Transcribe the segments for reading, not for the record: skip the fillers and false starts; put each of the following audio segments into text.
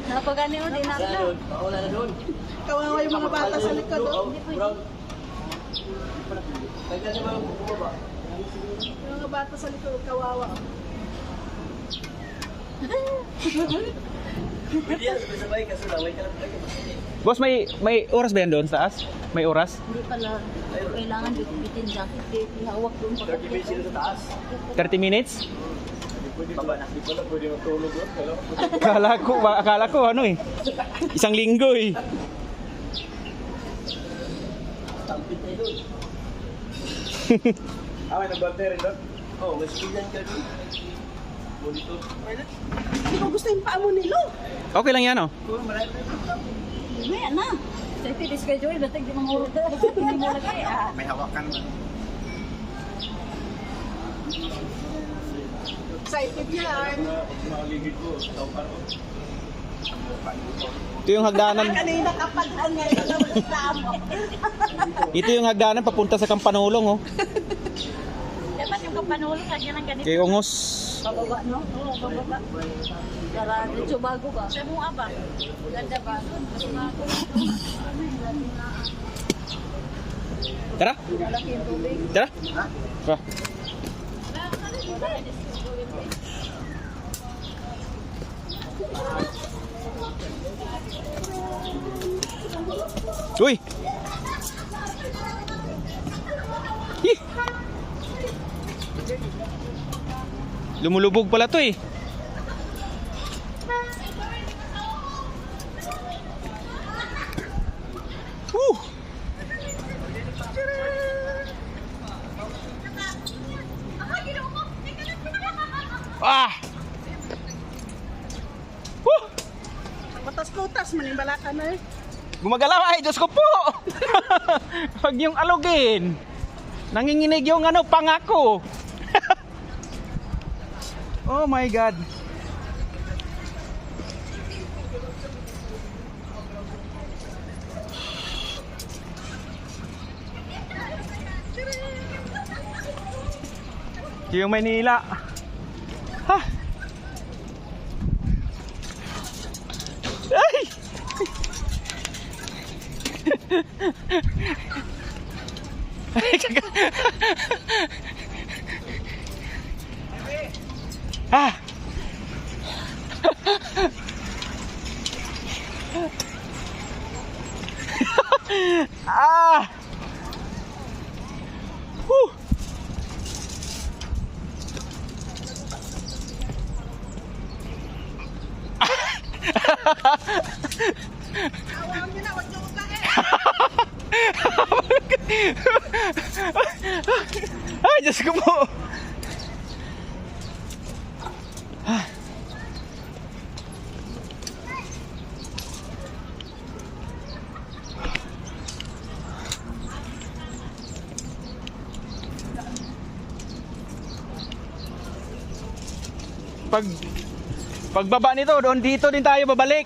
Napagani mo din ako. Wala na doon. Kawawa yung mga bata sa likod. Oh. Brown. Kaya siya bumaba. Yung mga bata sa likod, kawawa. Pwede yan, sabay kasi laway ka lang tayo. Boss, may oras ba yan doon sa taas? May oras? Hindi pala. Kailangan bitin jacket. Ihawak doon 30 minutes sila sa taas. 30 minutes? Baba na. Hindi pala pwede matulog doon. Akala ko ano eh. Isang linggo eh. Tampit tayo doon. May nagbante rin doon? Oo, may speedan ka doon. Monitor. Hindi ko gusto yung paa mo nilo. Okay lang yan oh. Oo, marami na doon. Maya na. Safety schedule. Batig di mangurot na. Hindi mo lagi. May hawakan ba? Excited yan. Maligid ko. Tao pa rin. Ito yung hagdanan. Kanina kapag ang ngayon na magkamo. Ito yung hagdanan papunta sa Kampanulong oh. Dapat yung kapanulong kanya ng ganito. Kay Ongos. Pababa, no? Oo, pababa. Para dito bago ba? Sa mga ba? Ganda ba? Tara. Malaki yung tubig. Tara. Tara. Uy! Ih! Lumulubog pala to eh. Woo! Ah! Woo! Matas-kutas, manimbala ka na eh. Gumagalaw ay, Diyos ko po! Huwag yung alugin. Nanginginig yung ano, pangako. Oh my God. Ito yung Maynila. Ha? Ay! Ah! Ah! Whew! Awang nyo na, wag nyo ugain. Ay, Diyos ko po! Ah. Pagbaba nito, doon dito din tayo babalik.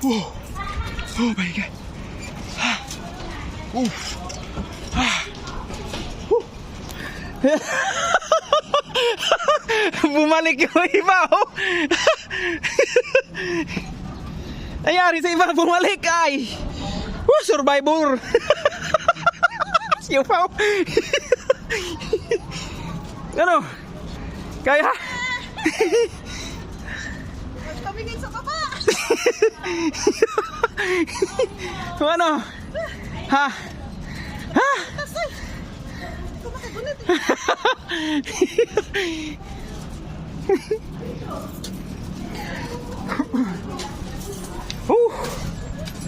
Oh, oh my God. Bumalik yung iba oh. Nangyari sa iba, bumalik ay. Survivor. Siupaw. Ano? Kaya? Tumingin sa baba. Ano? Ha? Ha? Ito makagulat eh.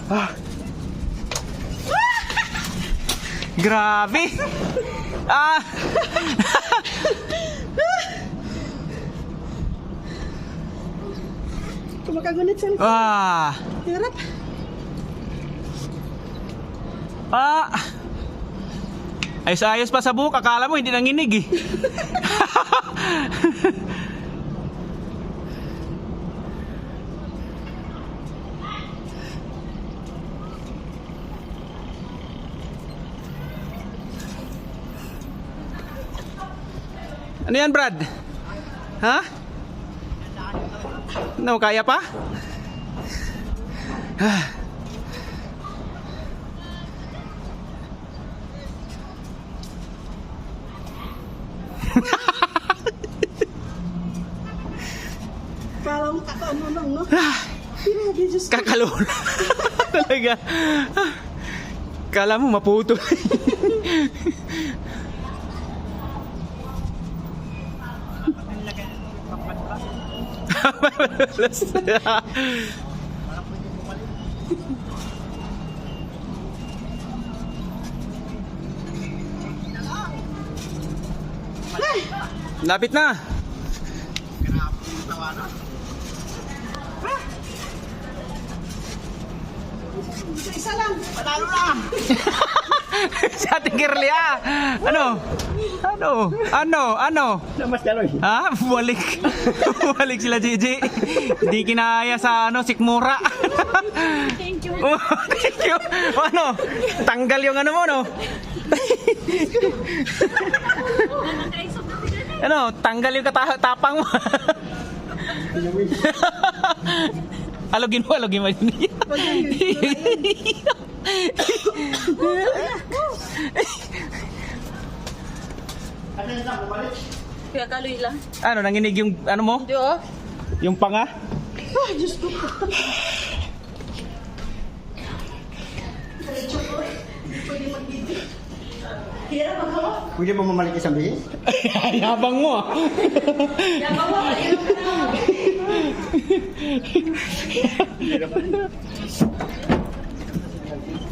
Ah. Grabe. Ah. Kumakagunit sa likod. Ah. Hirap. Ah. Ayos-ayos pa sa buhok, akala mo hindi nanginig eh. Ano yan, Brad? Ha? No, kaya pa? Kala mo kakaano lang, no? Grabe, Diyos ko. Kakalula. Talaga. Kala mo maputo. Lapit na. Isa lang. Panalo na. Si Ate Girly ah. Ano? Mas kaloy. Ha? Bumalik. Bumalik sila Gigi. Hindi kinaya sa sikmura. Thank you. Oh, thank you. Ano? Tanggal yung ano mo, no? Ano? Tanggal yung tapang mo. Alogin mo. Kaya kaloy lang. Ano, nanginig yung ano mo? Hindi oh. Yung panga? Ah, Diyos ko. Pwede mo mamalik isang bihis? Yabang mo ah. Yan ba mo?